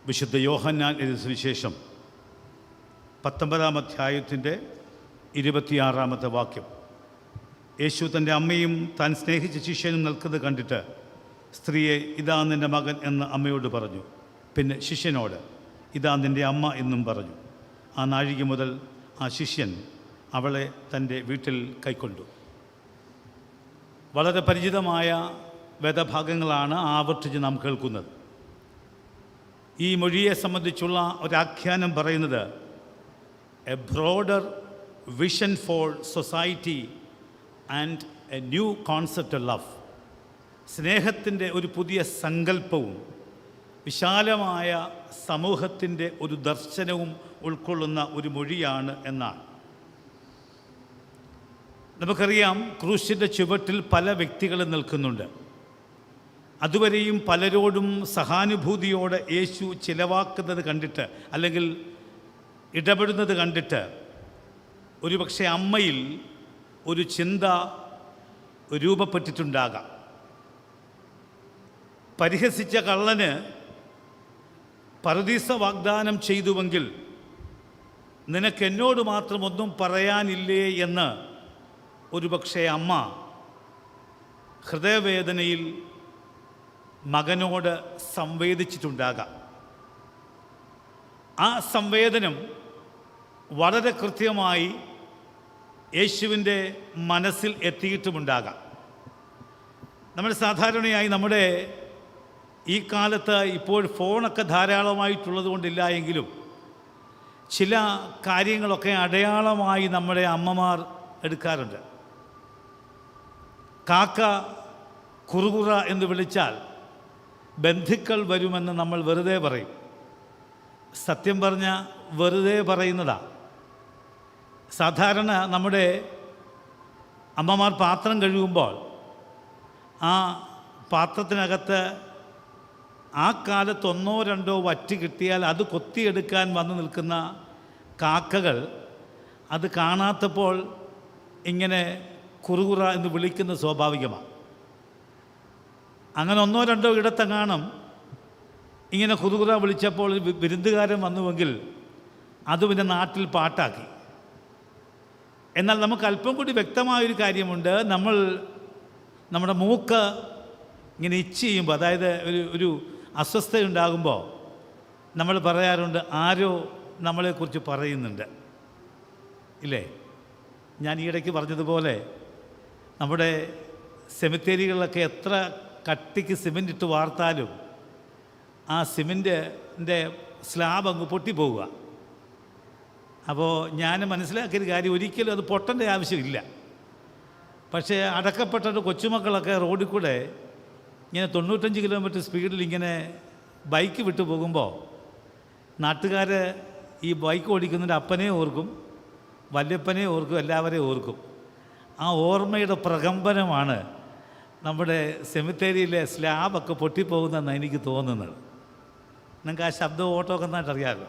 വിശുദ്ധ യോഹന്നാൻ എഴുതിയ സുവിശേഷം 19-ാം അധ്യായത്തിൻ്റെ 26-ാമത്തെ വാക്യം. യേശു തൻ്റെ അമ്മയും താൻ സ്നേഹിച്ച ശിഷ്യനും നിൽക്കുന്നത് കണ്ടിട്ട്, സ്ത്രീയെ, ഇതാ നിൻ്റെ മകൻ എന്ന് അമ്മയോട് പറഞ്ഞു. പിന്നെ ശിഷ്യനോട്, ഇതാ നിൻ്റെ അമ്മ എന്നും പറഞ്ഞു. ആ നാഴിക മുതൽ ആ ശിഷ്യൻ അവളെ തൻ്റെ വീട്ടിൽ കൈക്കൊണ്ടു. വളരെ പരിചിതമായ വേദഭാഗങ്ങളാണ് ആവർത്തിച്ച് നാം കേൾക്കുന്നത്. ഈ മൊഴിയെ സംബന്ധിച്ചുള്ള ഒരാഖ്യാനം പറയുന്നത്, A broader vision for society and A new concept of love. സ്നേഹത്തിൻ്റെ ഒരു പുതിയ സങ്കല്പവും വിശാലമായ സമൂഹത്തിൻ്റെ ഒരു ദർശനവും ഉൾക്കൊള്ളുന്ന ഒരു മൊഴിയാണ് എന്നാണ്. നമുക്കറിയാം, ക്രൂശിൻ്റെ ചുവട്ടിൽ പല വ്യക്തികൾ നിൽക്കുന്നുണ്ട്. അതുവരെയും പലരോടും സഹാനുഭൂതിയോടെ യേശു ചിലവാക്കുന്നത് കണ്ടിട്ട്, അല്ലെങ്കിൽ ഇടപെടുന്നത് കണ്ടിട്ട്, ഒരുപക്ഷെ അമ്മയിൽ ഒരു ചിന്ത രൂപപ്പെട്ടിട്ടുണ്ടാകാം. പരിഹസിച്ച കള്ളന് പറുദീസ വാഗ്ദാനം ചെയ്തുവെങ്കിൽ നിനക്കെന്നോട് മാത്രം ഒന്നും പറയാനില്ലേ എന്ന് ഒരുപക്ഷെ അമ്മ ഹൃദയവേദനയിൽ മകനോട് സംവേദിച്ചിട്ടുണ്ടാകാം. ആ സംവേദനം വളരെ കൃത്യമായി യേശുവിൻ്റെ മനസ്സിൽ എത്തിയിട്ടുമുണ്ടാകാം. നമ്മൾ സാധാരണയായി നമ്മുടെ ഈ കാലത്ത് ഇപ്പോൾ ഫോണൊക്കെ ധാരാളമായിട്ടുള്ളത് കൊണ്ടില്ല എങ്കിലും ചില കാര്യങ്ങളൊക്കെ അടയാളമായി നമ്മുടെ അമ്മമാർ എടുക്കാറുണ്ട്. കാക്ക കുറുകുറ എന്ന് വിളിച്ചാൽ ബന്ധുക്കൾ വരുമെന്ന് നമ്മൾ വെറുതെ പറയും. സത്യം പറഞ്ഞാൽ വെറുതെ പറയുന്നതാണ്. സാധാരണ നമ്മുടെ അമ്മമാർ പാത്രം കഴുകുമ്പോൾ ആ പാത്രത്തിനകത്ത് ആ കാലത്ത് 1-2 വറ്റ് കിട്ടിയാൽ അത് കൊത്തിയെടുക്കാൻ വന്നു നിൽക്കുന്ന കാക്കകൾ അത് കാണാത്തപ്പോൾ ഇങ്ങനെ കുറുകുറ എന്ന് വിളിക്കുന്നത് സ്വാഭാവികമാണ്. അങ്ങനെ 1-2 ഇടത്തെങ്ങാനും ഇങ്ങനെ കുറുകുറ വിളിച്ചപ്പോൾ വിരുന്നുകാരൻ വന്നുവെങ്കിൽ അത് പിന്നെ നാട്ടിൽ പാട്ടാക്കി. എന്നാൽ നമുക്ക് അല്പം കൂടി വ്യക്തമായൊരു കാര്യമുണ്ട്. നമ്മുടെ മൂക്ക് ഇങ്ങനെ ഇച്ച് ചെയ്യുമ്പോൾ, അതായത് ഒരു അസ്വസ്ഥതയുണ്ടാകുമ്പോൾ നമ്മൾ പറയാറുണ്ട്, ആരോ നമ്മളെക്കുറിച്ച് പറയുന്നുണ്ട്, ഇല്ലേ? ഞാൻ ഈയിടയ്ക്ക് പറഞ്ഞതുപോലെ നമ്മുടെ സെമിത്തേരികളിലൊക്കെ എത്ര കട്ടിക്ക് സിമൻ്റ് ഇട്ട് വാർത്താലും ആ സിമൻ്റിൻ്റെ സ്ലാബ് അങ്ങ് പൊട്ടിപ്പോവുക. അപ്പോൾ ഞാൻ മനസ്സിലാക്കിയൊരു കാര്യം, ഒരിക്കലും അത് പൊട്ടേണ്ട ആവശ്യമില്ല. പക്ഷേ അടക്കപ്പെട്ട കൊച്ചുമക്കളൊക്കെ റോഡിൽ കൂടെ ഇങ്ങനെ 95 കിലോമീറ്റർ സ്പീഡിൽ ഇങ്ങനെ ബൈക്ക് വിട്ടു പോകുമ്പോൾ നാട്ടുകാർ ഈ ബൈക്ക് ഓടിക്കുന്നതിൻ്റെ അപ്പനെ ഓർക്കും, വല്യപ്പനെ ഓർക്കും, എല്ലാവരെയും ഓർക്കും. ആ ഓർമ്മയുടെ പ്രകമ്പനമാണ് നമ്മുടെ സെമിത്തേരിയിലെ സ്ലാബൊക്കെ പൊട്ടിപ്പോകുന്നതെന്ന് എനിക്ക് തോന്നുന്നത്. നിങ്ങൾക്ക് ആ ശബ്ദവും ഓട്ടമൊക്കെ നന്നായിട്ട് അറിയാമല്ലോ.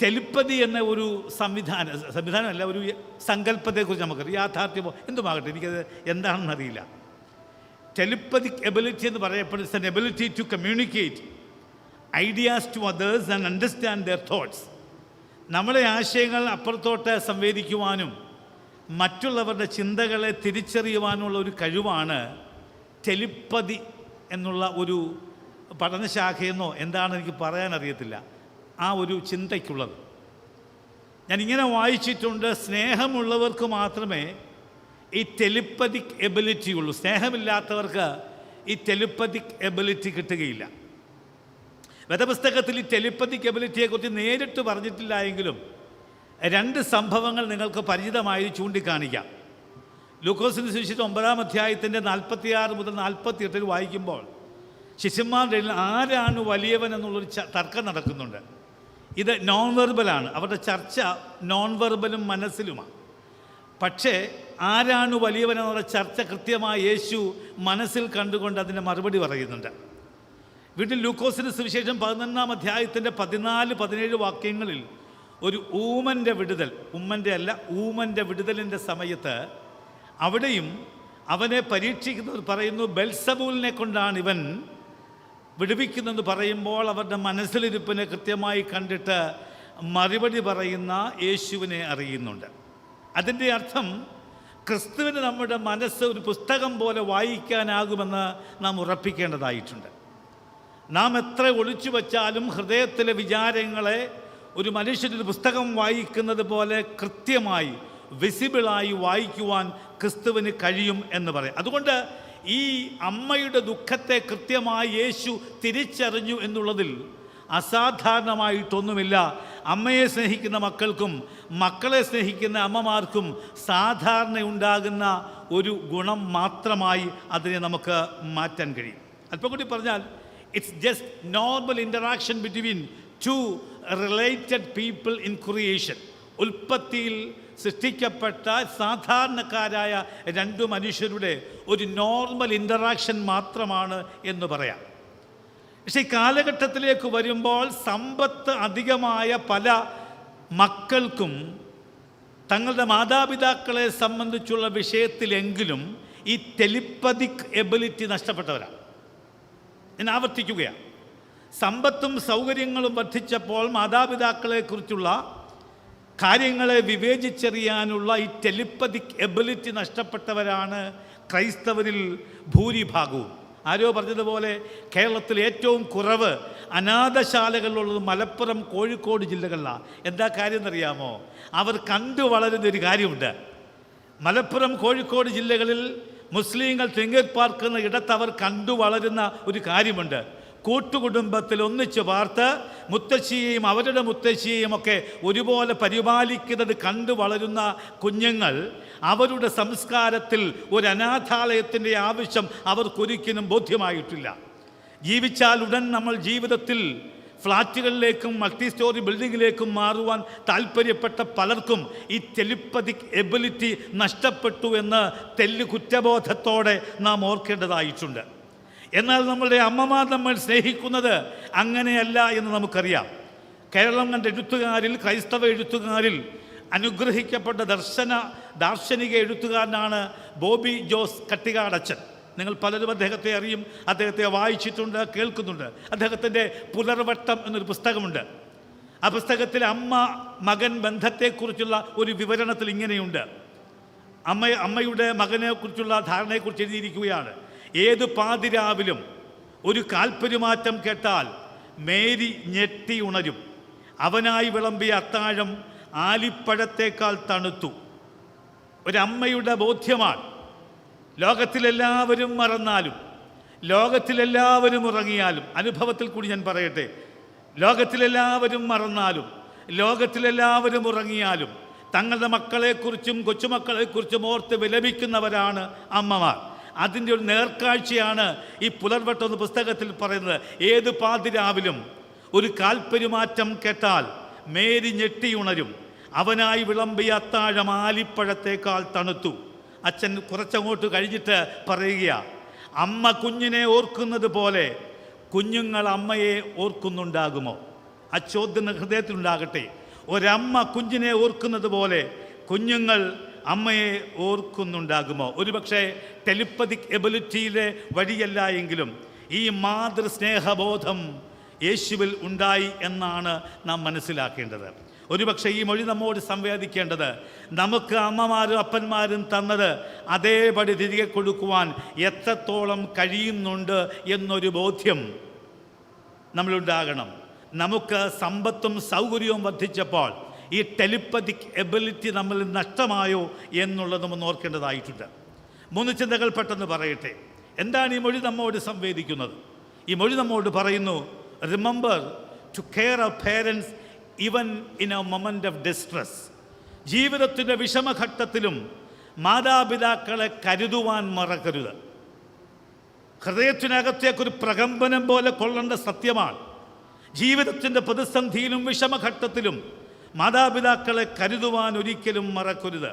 ടെലിപ്പതി എന്ന ഒരു സംവിധാനമല്ല, ഒരു സങ്കല്പത്തെക്കുറിച്ച് നമുക്കറിയാം. യാഥാർത്ഥ്യമോ എന്തുമാകട്ടെ, എനിക്കത് എന്താണെന്നറിയില്ല. ടെലിപ്പതിക് എബിലിറ്റി എന്ന് പറയപ്പെടുന്ന it's an ability to communicate ideas to others and understand their thoughts. നമ്മളെ ആശയങ്ങൾ അപ്പുറത്തോട്ട് സംവേദിക്കുവാനും മറ്റുള്ളവരുടെ ചിന്തകളെ തിരിച്ചറിയുവാനുള്ള ഒരു കഴിവാണ് ടെലിപ്പതി എന്നുള്ള ഒരു പഠനശാഖയെന്നോ എന്താണെന്ന് എനിക്ക് പറയാനറിയത്തില്ല, ആ ഒരു ചിന്തയ്ക്കുള്ളത്. ഞാനിങ്ങനെ വായിച്ചിട്ടുണ്ട്, സ്നേഹമുള്ളവർക്ക് മാത്രമേ ഈ ടെലിപ്പതിക് എബിലിറ്റി ഉള്ളൂ. സ്നേഹമില്ലാത്തവർക്ക് ഈ ടെലിപ്പതിക് എബിലിറ്റി കിട്ടുകയില്ല. വേദപുസ്തകത്തിൽ ഈ ടെലിപ്പതിക് എബിലിറ്റിയെക്കുറിച്ച് നേരിട്ട് പറഞ്ഞിട്ടില്ല എങ്കിലും 2 സംഭവങ്ങൾ നിങ്ങൾക്ക് പരിചിതമായി ചൂണ്ടിക്കാണിക്കാം. ലൂക്കോസിന് സുവിശേഷം 9-ാം അധ്യായത്തിൻ്റെ 46 മുതൽ 48 വായിക്കുമ്പോൾ ശിഷ്യന്മാരുടെ ഇടയിൽ ആരാണ് വലിയവൻ എന്നുള്ളൊരു തർക്കം നടക്കുന്നുണ്ട്. ഇത് നോൺ വെർബലാണ്. അവരുടെ ചർച്ച നോൺ വെർബലും മനസ്സിലുമാണ്. പക്ഷേ ആരാണ് വലിയവൻ എന്നുള്ള ചർച്ച കൃത്യമായി യേശു മനസ്സിൽ കണ്ടുകൊണ്ട് അതിൻ്റെ മറുപടി പറയുന്നുണ്ട്. വീട്ടിൽ ലൂക്കോസിന് സുവിശേഷം 11-ാം അധ്യായത്തിൻ്റെ 14-17 വാക്യങ്ങളിൽ ഒരു ഊമൻ്റെ വിടുതൽ, ഉമ്മൻ്റെ അല്ല, ഊമൻ്റെ വിടുതലിൻ്റെ സമയത്ത് അവിടെയും അവനെ പരീക്ഷിക്കുന്നവർ പറയുന്നു, ബെൽസബൂലിനെ കൊണ്ടാണ് ഇവൻ വിടുവിക്കുന്നെന്ന് പറയുമ്പോൾ അവരുടെ മനസ്സിലിരിപ്പിനെ കൃത്യമായി കണ്ടിട്ട് മറുപടി പറയുന്ന യേശുവിനെ അറിയുന്നുണ്ട്. അതിൻ്റെ അർത്ഥം ക്രിസ്തുവിന് നമ്മുടെ മനസ്സ് ഒരു പുസ്തകം പോലെ വായിക്കാനാകുമെന്ന് നാം ഉറപ്പിക്കേണ്ടതായിട്ടുണ്ട്. നാം എത്ര ഒളിച്ചു വച്ചാലും ഹൃദയത്തിലെ വിചാരങ്ങളെ ഒരു മനുഷ്യനൊരു പുസ്തകം വായിക്കുന്നത് പോലെ കൃത്യമായി വിസിബിളായി വായിക്കുവാൻ ക്രിസ്തുവിന് കഴിയും എന്ന് പറയാം. അതുകൊണ്ട് ഈ അമ്മയുടെ ദുഃഖത്തെ കൃത്യമായി യേശു തിരിച്ചറിഞ്ഞു എന്നുള്ളതിൽ അസാധാരണമായിട്ടൊന്നുമില്ല. അമ്മയെ സ്നേഹിക്കുന്ന മക്കൾക്കും മക്കളെ സ്നേഹിക്കുന്ന അമ്മമാർക്കും സാധാരണ ഉണ്ടാകുന്ന ഒരു ഗുണം മാത്രമായി അതിനെ നമുക്ക് മാറ്റാൻ കഴിയും. അല്പം കൂടി പറഞ്ഞാൽ it's just normal interaction between two related people in creation. ഉൽപ്പത്തിയിൽ സൃഷ്ടിക്കപ്പെട്ട സാധാരണക്കാരായ രണ്ടു മനുഷ്യരുടെ ഒരു നോർമൽ ഇൻ്ററാക്ഷൻ മാത്രമാണ് എന്ന് പറയാം. പക്ഷേ ഈ കാലഘട്ടത്തിലേക്ക് വരുമ്പോൾ സമ്പത്ത് അധികമായ പല മക്കൾക്കും തങ്ങളുടെ മാതാപിതാക്കളെ സംബന്ധിച്ചുള്ള വിഷയത്തിലെങ്കിലും ഈ ടെലിപ്പതിക് എബിലിറ്റി നഷ്ടപ്പെട്ടവരാണ്. ഞാൻ ആവർത്തിക്കുകയാണ്. സമ്പത്തും സൗകര്യങ്ങളും വർദ്ധിച്ചപ്പോൾ മാതാപിതാക്കളെക്കുറിച്ചുള്ള കാര്യങ്ങളെ വിവേചിച്ചറിയാനുള്ള ഈ ടെലിപ്പതിക് എബിലിറ്റി നഷ്ടപ്പെട്ടവരാണ് ക്രൈസ്തവരിൽ ഭൂരിഭാഗവും. ആരോ പറഞ്ഞതുപോലെ കേരളത്തിൽ ഏറ്റവും കുറവ് അനാഥശാലകളിലുള്ളത് മലപ്പുറം, കോഴിക്കോട് ജില്ലകളിലാണ്. എന്താ കാര്യം എന്നറിയാമോ? അവർ കണ്ടു വളരുന്നൊരു കാര്യമുണ്ട്. മലപ്പുറം, കോഴിക്കോട് ജില്ലകളിൽ മുസ്ലിങ്ങൾ തിങ്ങിപ്പാർക്കുന്ന ഇടത്ത് അവർ കണ്ടു വളരുന്ന ഒരു കാര്യമുണ്ട്. കൂട്ടുകുടുംബത്തിൽ ഒന്നിച്ച് പാർത്ത് മുത്തശ്ശിയെയും അവരുടെ മുത്തശ്ശിയെയും ഒക്കെ ഒരുപോലെ പരിപാലിക്കുന്നത് കണ്ടു വളരുന്ന കുഞ്ഞുങ്ങൾ അവരുടെ സംസ്കാരത്തിൽ ഒരു അനാഥാലയത്തിൻ്റെ ആവശ്യം അവർക്കൊരിക്കലും ബോധ്യമായിട്ടില്ല. ജീവിച്ചാൽ ഉടൻ നമ്മൾ ജീവിതത്തിൽ ഫ്ലാറ്റുകളിലേക്കും മൾട്ടി സ്റ്റോറി ബിൽഡിങ്ങിലേക്കും മാറുവാൻ താല്പര്യപ്പെട്ട പലർക്കും ഈ ടെലിപ്പതിക് എബിലിറ്റി നഷ്ടപ്പെട്ടു എന്ന് തെല്ല് കുറ്റബോധത്തോടെ നാം ഓർക്കേണ്ടതായിട്ടുണ്ട്. എന്നാൽ നമ്മളുടെ അമ്മമാർ നമ്മൾ സ്നേഹിക്കുന്നത് അങ്ങനെയല്ല എന്ന് നമുക്കറിയാം. കേരളം കണ്ട എഴുത്തുകാരിൽ, ക്രൈസ്തവ എഴുത്തുകാരിൽ അനുഗ്രഹിക്കപ്പെട്ട ദാർശനിക എഴുത്തുകാരനാണ് ബോബി ജോസ് കട്ടികാടച്ചൻ. നിങ്ങൾ പലരും അദ്ദേഹത്തെ അറിയും, അദ്ദേഹത്തെ വായിച്ചിട്ടുണ്ട്, കേൾക്കുന്നുണ്ട്. അദ്ദേഹത്തിൻ്റെ പുലർവട്ടം എന്നൊരു പുസ്തകമുണ്ട്. ആ പുസ്തകത്തിൽ അമ്മ മകൻ ബന്ധത്തെക്കുറിച്ചുള്ള ഒരു വിവരണത്തിൽ ഇങ്ങനെയുണ്ട്. അമ്മയുടെ മകനെക്കുറിച്ചുള്ള ധാരണയെക്കുറിച്ച് എഴുതിയിരിക്കുകയാണ്. ഏത് പാതിരാവിലും ഒരു കാൽപ്പെരുമാറ്റം കേട്ടാൽ മേരി ഞെട്ടി ഉണരും. അവനായി വിളമ്പിയ അത്താഴം ആലിപ്പഴത്തേക്കാൾ തണുത്തു. ഒരമ്മയുടെ ബോധ്യമാണ്. ലോകത്തിലെല്ലാവരും മറന്നാലും, ലോകത്തിലെല്ലാവരും ഉറങ്ങിയാലും, അനുഭവത്തിൽ കൂടി ഞാൻ പറയട്ടെ, ലോകത്തിലെല്ലാവരും മറന്നാലും, ലോകത്തിലെല്ലാവരും ഉറങ്ങിയാലും തങ്ങളുടെ മക്കളെക്കുറിച്ചും കൊച്ചുമക്കളെക്കുറിച്ചും ഓർത്ത് വിലപിക്കുന്നവരാണ് അമ്മമാർ. അതിൻ്റെ ഒരു നേർക്കാഴ്ചയാണ് ഈ പുലർവട്ടം എന്ന പുസ്തകത്തിൽ പറയുന്നത്. ഏത് പാതിരാവിലും ഒരു കാൽപ്പെരുമാറ്റം കേട്ടാൽ മേരി ഞെട്ടിയുണരും. അവനായി വിളമ്പിയ അത്താഴം ആലിപ്പഴത്തേക്കാൾ തണുത്തു. അച്ഛൻ കുറച്ചങ്ങോട്ട് കഴിഞ്ഞിട്ട് പറയുക, അമ്മ കുഞ്ഞിനെ ഓർക്കുന്നത് പോലെ കുഞ്ഞുങ്ങൾ അമ്മയെ ഓർക്കുന്നുണ്ടാകുമോ? ആ ചോദ്യം ഹൃദയത്തിലുണ്ടാകട്ടെ. ഒരമ്മ കുഞ്ഞിനെ ഓർക്കുന്നത് പോലെ കുഞ്ഞുങ്ങൾ അമ്മയെ ഓർക്കുന്നുണ്ടാകുമോ? ഒരുപക്ഷെ ടെലിപ്പതിക് എബിലിറ്റിയിലെ വഴിയല്ല എങ്കിലും ഈ മാതൃസ്നേഹബോധം യേശുവിൽ ഉണ്ടായി എന്നാണ് നാം മനസ്സിലാക്കേണ്ടത്. ഒരുപക്ഷെ ഈ മൊഴി നമ്മോട് സംവേദിക്കേണ്ടത്, നമുക്ക് അമ്മമാരും അപ്പന്മാരും തന്നത് അതേപടി തിരികെ കൊടുക്കുവാൻ എത്രത്തോളം കഴിയുന്നുണ്ട് എന്നൊരു ബോധ്യം നമ്മളുണ്ടാകണം. നമുക്ക് സമ്പത്തും സൗകര്യവും വർദ്ധിച്ചപ്പോൾ ഈ ടെലിപ്പതിക് എബിലിറ്റി നമ്മളിൽ നഷ്ടമായോ എന്നുള്ളത് നമ്മൾ ഓർക്കേണ്ടതായിട്ടുണ്ട്. 3 ചിന്തകൾ പെട്ടെന്ന് പറയട്ടെ. എന്താണ് ഈ മൊഴി നമ്മോട് സംവേദിക്കുന്നത്? ഈ മൊഴി നമ്മോട് പറയുന്നു, remember to care our parents even in a moment of distress. ജീവിതത്തിൻ്റെ വിഷമഘട്ടത്തിലും മാതാപിതാക്കളെ കരുതുവാൻ മറക്കരുത്. ഹൃദയത്തിനകത്തേക്കൊരു പ്രകമ്പനം പോലെ കൊള്ളേണ്ട സത്യമാണ്. ജീവിതത്തിൻ്റെ പ്രതിസന്ധിയിലും വിഷമഘട്ടത്തിലും മാതാപിതാക്കളെ കരുതുവാൻ ഒരിക്കലും മറക്കരുത്.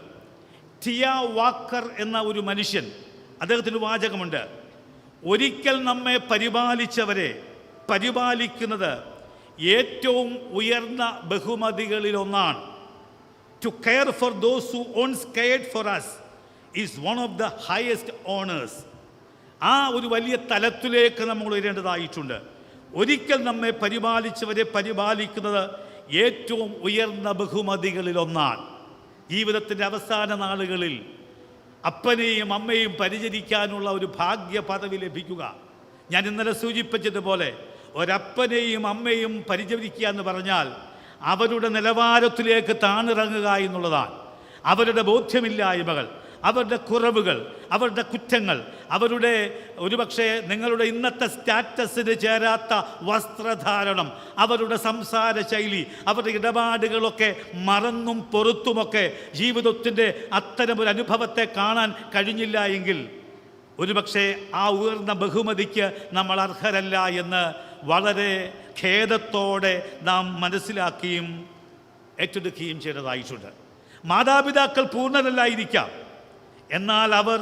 ടിയ വാക്കർ എന്ന ഒരു മനുഷ്യൻ, അദ്ദേഹത്തിന് വാചകമുണ്ട്, ഒരിക്കൽ നമ്മെ പരിപാലിച്ചവരെ പരിപാലിക്കുന്നത് ഏറ്റവും ഉയർന്ന ബഹുമതികളിലൊന്നാണ്. To care for those who once cared for us is one of the highest honours. ആ ഒരു വലിയ തലത്തിലേക്ക് നമ്മൾ ഉയരേണ്ടതായിട്ടുണ്ട്. ഒരിക്കൽ നമ്മെ പരിപാലിച്ചവരെ പരിപാലിക്കുന്നത് ഏറ്റവും ഉയർന്ന ബഹുമതികളിലൊന്നാണ്. ജീവിതത്തിൻ്റെ അവസാന നാളുകളിൽ അപ്പനെയും അമ്മയും പരിചരിക്കാനുള്ള ഒരു ഭാഗ്യ പദവി ലഭിക്കുക. ഞാൻ ഇന്നലെ സൂചിപ്പിച്ചതുപോലെ ഒരപ്പനെയും അമ്മയും പരിചരിക്കുക എന്ന് പറഞ്ഞാൽ അവരുടെ നിലവാരത്തിലേക്ക് താണിറങ്ങുക എന്നുള്ളതാണ്. അവരുടെ ബോധ്യമില്ലായ്മകൾ, അവരുടെ കുറവുകൾ, അവരുടെ കുറ്റങ്ങൾ, അവരുടെ ഒരുപക്ഷെ നിങ്ങളുടെ ഇന്നത്തെ സ്റ്റാറ്റസിന് ചേരാത്ത വസ്ത്രധാരണം, അവരുടെ സംസാര ശൈലി, അവരുടെ ഇടപാടുകളൊക്കെ മറന്നും പൊറുത്തുമൊക്കെ ജീവിതത്തിൻ്റെ അത്തരമൊരു അനുഭവത്തെ കാണാൻ കഴിഞ്ഞില്ല എങ്കിൽ ഒരുപക്ഷെ ആ ഉയർന്ന ബഹുമതിക്ക് നമ്മൾ അർഹരല്ല എന്ന് വളരെ ഖേദത്തോടെ നാം മനസ്സിലാക്കുകയും ഏറ്റെടുക്കുകയും ചെയ്തതായിട്ടുണ്ട്. മാതാപിതാക്കൾ പൂർണ്ണരല്ലായിരിക്കാം, എന്നാൽ അവർ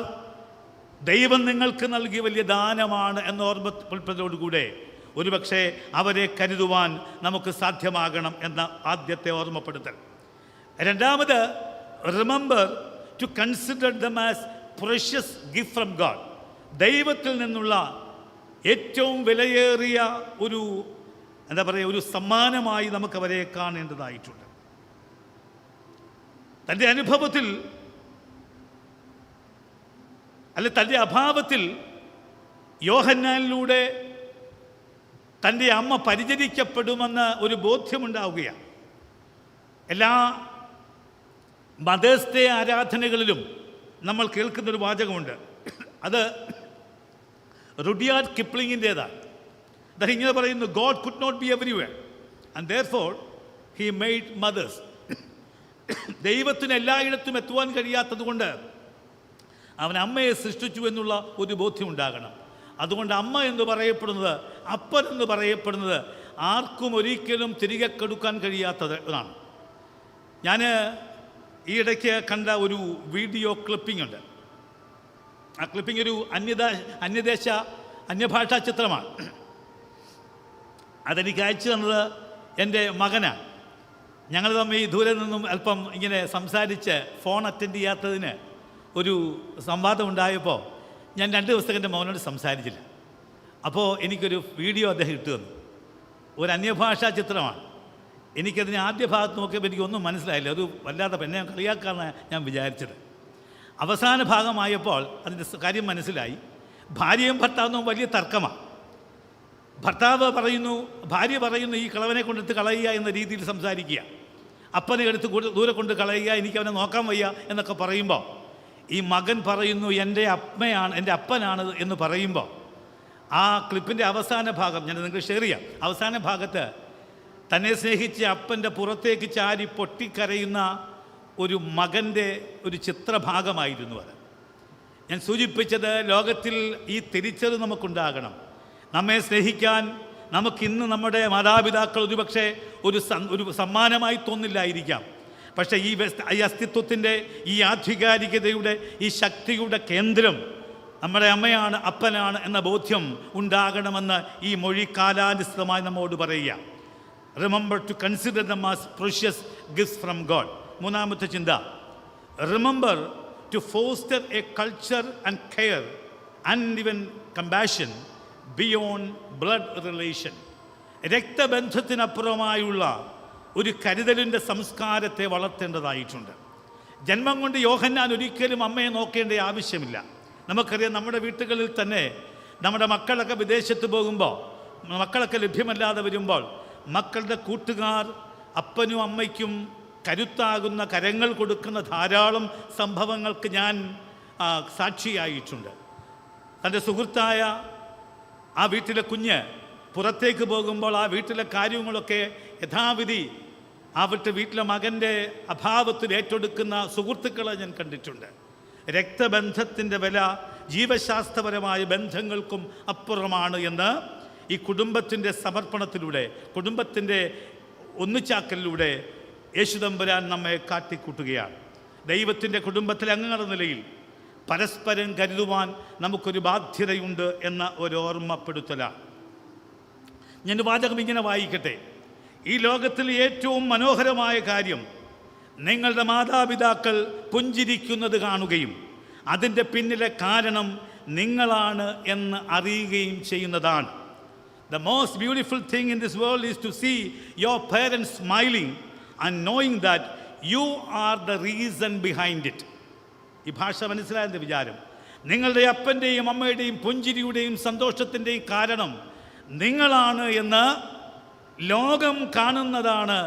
ദൈവം നിങ്ങൾക്ക് നൽകിയ വലിയ ദാനമാണ് എന്ന ഓർമ്മപ്പെടുത്തലോടുകൂടെ ഒരുപക്ഷെ അവരെ കരുതുവാൻ നമുക്ക് സാധ്യമാകണം എന്ന ആദ്യത്തെ ഓർമ്മപ്പെടുത്തൽ. രണ്ടാമത്, remember to consider them as precious gift from God. ദൈവത്തിൽ നിന്നുള്ള ഏറ്റവും വിലയേറിയ ഒരു ഒരു സമ്മാനമായി നമുക്കവരെ കാണേണ്ടതായിട്ടുണ്ട്. തൻ്റെ അനുഭവത്തിൽ തൻ്റെ അഭാവത്തിൽ യോഹന്നാനിലൂടെ തൻ്റെ അമ്മ പരിചരിക്കപ്പെടുമെന്ന് ഒരു ബോധ്യമുണ്ടാവുകയാണ്. എല്ലാ മദേഴ്സ് ഡേ ആരാധനകളിലും നമ്മൾ കേൾക്കുന്നൊരു വാചകമുണ്ട്. അത് റുഡിയാർഡ് കിപ്ലിങ്ങിൻ്റേതാണ്. അദ്ദേഹം ഇങ്ങനെ പറയുന്നു: God could not be everywhere and therefore he made mothers. ദൈവത്തിന് എല്ലായിടത്തും എത്തുവാൻ കഴിയാത്തത് കൊണ്ട് അവൻ അമ്മയെ സൃഷ്ടിച്ചു എന്നുള്ള ഒരു ബോധ്യം ഉണ്ടാകണം. അതുകൊണ്ട് അമ്മ എന്ന് പറയപ്പെടുന്നത്, അപ്പൻ എന്ന് പറയപ്പെടുന്നത് ആർക്കും ഒരിക്കലും തിരികെ കൊടുക്കാൻ കഴിയാത്തതാണ്. ഞാൻ ഈ ഇടയ്ക്ക് കണ്ട ഒരു വീഡിയോ ക്ലിപ്പിംഗ് ഉണ്ട്. ആ ക്ലിപ്പിംഗ് ഒരു അന്യഭാഷാ ചിത്രമാണ്. അതെനിക്ക് അയച്ചു തന്നത് എൻ്റെ മകനാണ്. ഞങ്ങൾ തമ്മിൽ ദൂരെ നിന്നും അല്പം ഇങ്ങനെ സംസാരിച്ച് ഫോൺ അറ്റൻഡ് ചെയ്യാത്തതിന് ഒരു സംവാദം ഉണ്ടായപ്പോൾ ഞാൻ 2 ദിവസത്തേക്ക് എൻ്റെ മകനോട് സംസാരിച്ചില്ല. അപ്പോൾ എനിക്കൊരു വീഡിയോ അദ്ദേഹം ഇട്ടു തന്നു. ഒരു അന്യഭാഷാ ചിത്രമാണ്. എനിക്കതിന് ആദ്യ ഭാഗത്ത് നോക്കിയപ്പോൾ എനിക്കൊന്നും മനസ്സിലായില്ല. ഒരു വല്ലാത്ത പെണ്ണെ കളിയാക്കാമെന്നാണ് ഞാൻ വിചാരിച്ചത്. അവസാന ഭാഗമായപ്പോൾ അതിൻ്റെ കാര്യം മനസ്സിലായി. ഭാര്യയും ഭർത്താവും വലിയ തർക്കമാണ്. ഭർത്താവ് പറയുന്നു, ഭാര്യ പറയുന്നു ഈ കളവനെ കൊണ്ടെടുത്ത് കളയുക എന്ന രീതിയിൽ സംസാരിക്കുക. അപ്പനെ എടുത്ത് ദൂരെ കൊണ്ട് കളയുക, എനിക്ക് അവനെ നോക്കാൻ വയ്യ എന്നൊക്കെ പറയുമ്പോൾ ഈ മകൻ പറയുന്നു എൻ്റെ അമ്മയാണ്, എൻ്റെ അപ്പനാണ് എന്ന് പറയുമ്പോൾ ആ ക്ലിപ്പിൻ്റെ അവസാന ഭാഗം ഞാൻ നിങ്ങൾക്ക് ഷെയർ ചെയ്യാം. അവസാന ഭാഗത്ത് തന്നെ സ്നേഹിച്ച അപ്പൻ്റെ പുറത്തേക്ക് ചാരി പൊട്ടിക്കരയുന്ന ഒരു മകൻ്റെ ഒരു ചിത്രഭാഗമായിരുന്നു അത്. ഞാൻ സൂചിപ്പിച്ചത്, ലോകത്തിൽ ഈ തിരിച്ചറിവ് നമുക്കുണ്ടാകണം. നമ്മെ സ്നേഹിക്കാൻ നമുക്കിന്ന് നമ്മുടെ മാതാപിതാക്കൾ ഒരുപക്ഷെ ഒരു സമ്മാനമായി തോന്നില്ലായിരിക്കാം. പക്ഷേ ഈ അസ്തിത്വത്തിൻ്റെ, ഈ ആധികാരികതയുടെ, ഈ ശക്തിയുടെ കേന്ദ്രം നമ്മുടെ അമ്മയാണ്, അപ്പനാണ് എന്ന ബോധ്യം ഉണ്ടാകണമെന്ന് ഈ മൊഴി കാലാനുസൃതമായി നമ്മോട് പറയുക. Remember to consider them as precious gifts from God. മൂന്നാമത്തെ ചിന്ത, remember to foster a culture and care and even compassion beyond blood relation. രക്തബന്ധത്തിനപ്പുറമായുള്ള ഒരു കരുതലിൻ്റെ സംസ്കാരത്തെ വളർത്തേണ്ടതായിട്ടുണ്ട്. ജന്മം കൊണ്ട് യോഹന്നാൻ ഒരിക്കലും അമ്മയെ നോക്കേണ്ട ആവശ്യമില്ല. നമുക്കറിയാം, നമ്മുടെ വീട്ടുകളിൽ തന്നെ നമ്മുടെ മക്കളൊക്കെ വിദേശത്ത് പോകുമ്പോൾ, മക്കളൊക്കെ ലഭ്യമല്ലാതെ വരുമ്പോൾ മക്കളുടെ കൂട്ടുകാർ അപ്പനും അമ്മയ്ക്കും കരുത്താകുന്ന കരങ്ങൾ കൊടുക്കുന്ന ധാരാളം സംഭവങ്ങൾക്ക് ഞാൻ സാക്ഷിയായിട്ടുണ്ട്. തൻ്റെ സുഹൃത്തായ ആ വീട്ടിലെ കുഞ്ഞ് പുറത്തേക്ക് പോകുമ്പോൾ ആ വീട്ടിലെ കാര്യങ്ങളൊക്കെ യഥാവിധി ആ വീട്ടിലെ മകൻ്റെ അഭാവത്തിൽ ഏറ്റെടുക്കുന്ന സുഹൃത്തുക്കളെ ഞാൻ കണ്ടിട്ടുണ്ട്. രക്തബന്ധത്തിൻ്റെ വില ജീവശാസ്ത്രപരമായ ബന്ധങ്ങൾക്കും അപ്പുറമാണ് എന്ന് ഈ കുടുംബത്തിൻ്റെ സമർപ്പണത്തിലൂടെ, കുടുംബത്തിൻ്റെ ഒന്നിച്ചാക്കലിലൂടെ യേശുദമ്പുരാൻ നമ്മെ കാട്ടിക്കൂട്ടുകയാണ്. ദൈവത്തിൻ്റെ കുടുംബത്തിലെ അംഗങ്ങളുടെ നിലയിൽ പരസ്പരം കരുതുവാൻ നമുക്കൊരു ബാധ്യതയുണ്ട് എന്ന ഒരു ഓർമ്മപ്പെടുത്തലാണ്. ഞാൻ വാചകം ഇങ്ങനെ വായിക്കട്ടെ: ഈ ലോകത്തിൽ ഏറ്റവും മനോഹരമായ കാര്യം നിങ്ങളുടെ മാതാപിതാക്കൾ പുഞ്ചിരിക്കുന്നത് കാണുകയും അതിൻ്റെ പിന്നിലെ കാരണം നിങ്ങളാണ് എന്ന് അറിയുകയും ചെയ്യുന്നതാണ്. The most beautiful thing in this world is to see your parents smiling and knowing that you are the reason behind it. ഈ ഭാഷ മനസ്സിലായെന്ന് വിചാരം. നിങ്ങളുടെ അപ്പൻ്റെയും അമ്മയുടെയും പുഞ്ചിരിയുടെയും സന്തോഷത്തിൻ്റെയും കാരണം നിങ്ങളാണ് എന്ന് ലോകം കാണുന്നതാണ്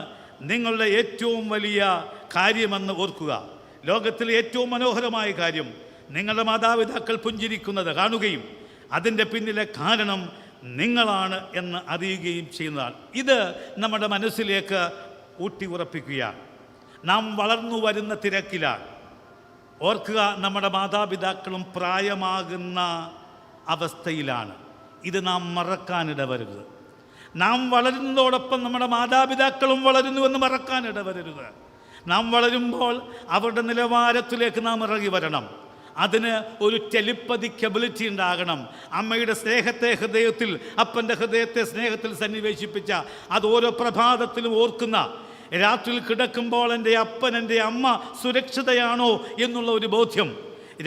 നിങ്ങളുടെ ഏറ്റവും വലിയ കാര്യമെന്ന് ഓർക്കുക. ലോകത്തിലെ ഏറ്റവും മനോഹരമായ കാര്യം നിങ്ങളുടെ മാതാപിതാക്കൾ പുഞ്ചിരിക്കുന്നത് കാണുകയും അതിൻ്റെ പിന്നിലെ കാരണം നിങ്ങളാണ് എന്ന് അറിയുകയും ചെയ്യുന്നതാണ്. ഇത് നമ്മുടെ മനസ്സിലേക്ക് ഊട്ടി ഉറപ്പിക്കുകയാണ്. നാം വളർന്നു വരുന്ന തിരക്കിലാണ്. ഓർക്കുക, നമ്മുടെ മാതാപിതാക്കളും പ്രായമാകുന്ന അവസ്ഥയിലാണ്. ഇത് നാം മറക്കാനിടവരരുത്. നാം വളരുന്നതോടൊപ്പം നമ്മുടെ മാതാപിതാക്കളും വളരുന്നുവെന്ന് മറക്കാനിടവരരുത്. നാം വളരുമ്പോൾ അവരുടെ നിലവാരത്തിലേക്ക് നാം ഇറങ്ങി വരണം. അതിന് ഒരു ടെലിപ്പതിക് എബിലിറ്റി ഉണ്ടാകണം. അമ്മയുടെ സ്നേഹത്തെ ഹൃദയത്തിൽ, അപ്പൻ്റെ ഹൃദയത്തെ സ്നേഹത്തിൽ സന്നിവേശിപ്പിച്ച അത് ഓരോ പ്രഭാതത്തിലും ഓർക്കുന്ന, രാത്രിയിൽ കിടക്കുമ്പോൾ എൻ്റെ അപ്പൻ എൻ്റെ അമ്മ സുരക്ഷിതയാണോ എന്നുള്ള ഒരു ബോധ്യം,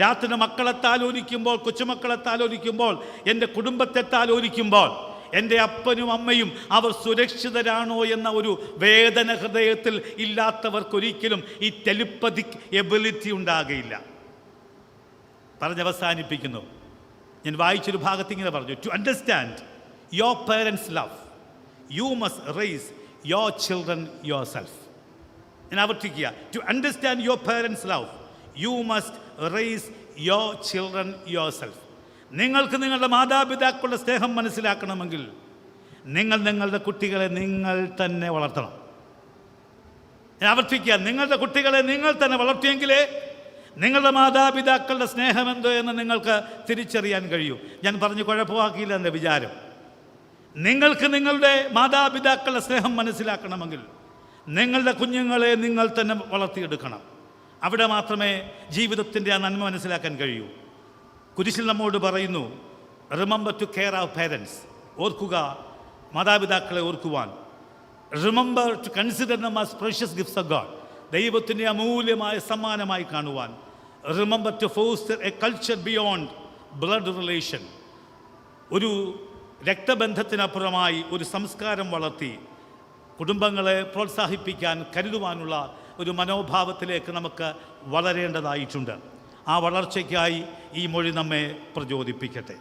രാത്രി മക്കളെ താലോലിക്കുമ്പോൾ, കൊച്ചുമക്കളെ താലോലിക്കുമ്പോൾ, എൻ്റെ കുടുംബത്തെ താലോലിക്കുമ്പോൾ എൻ്റെ അപ്പനും അമ്മയും അവർ സുരക്ഷിതരാണോ എന്ന ഒരു വേദന ഹൃദയത്തിൽ ഇല്ലാത്തവർക്കൊരിക്കലും ഈ ടെലിപ്പതിക് എബിലിറ്റി ഉണ്ടാകുകയില്ല. പറഞ്ഞവസാനിപ്പിക്കുന്നു. ഞാൻ വായിച്ചൊരു ഭാഗത്ത് ഇങ്ങനെ പറഞ്ഞു, to understand your parents love you must raise your children yourself. ഞാൻ ആവർത്തിക്കുക, to understand your parents love you must raise your children yourself. നിങ്ങൾക്ക് നിങ്ങളുടെ മാതാപിതാക്കളുടെ സ്നേഹം മനസ്സിലാക്കണമെങ്കിൽ നിങ്ങൾ നിങ്ങളുടെ കുട്ടികളെ നിങ്ങൾ തന്നെ വളർത്തണം. ഞാൻ ആവർത്തിക്കുക, നിങ്ങളുടെ കുട്ടികളെ നിങ്ങൾ തന്നെ വളർത്തിയെങ്കിലേ നിങ്ങളുടെ മാതാപിതാക്കളുടെ സ്നേഹം എന്തോ എന്ന് നിങ്ങൾക്ക് തിരിച്ചറിയാൻ കഴിയൂ. ഞാൻ പറഞ്ഞു കുഴപ്പമാക്കിയില്ല എൻ്റെ വിചാരം. നിങ്ങൾക്ക് നിങ്ങളുടെ മാതാപിതാക്കളുടെ സ്നേഹം മനസ്സിലാക്കണമെങ്കിൽ നിങ്ങളുടെ കുഞ്ഞുങ്ങളെ നിങ്ങൾ തന്നെ വളർത്തിയെടുക്കണം. അവിടെ മാത്രമേ ജീവിതത്തിൻ്റെ ആ നന്മ മനസ്സിലാക്കാൻ കഴിയൂ. കുരിശിൽ നമ്മോട് പറയുന്നു, remember to care our parents. ഓർക്കുക, മാതാപിതാക്കളെ ഓർക്കുവാൻ. Remember to consider them as precious gifts of God. ദൈവത്തിൻ്റെ അമൂല്യമായ സമ്മാനമായി കാണുവാൻ. Remember to foster a culture beyond blood relation. ഒരു രക്തബന്ധത്തിനപ്പുറമായി ഒരു സംസ്കാരം വളർത്തി കുടുംബങ്ങളെ പ്രോത്സാഹിപ്പിക്കാൻ, കരുതുവാനുള്ള ഒരു മനോഭാവത്തിലേക്ക് നമുക്ക് വളരേണ്ടതായിട്ടുണ്ട്. ആ വളർച്ചയ്ക്കായി ഈ മൊഴി നമ്മെ പ്രചോദിപ്പിക്കട്ടെ.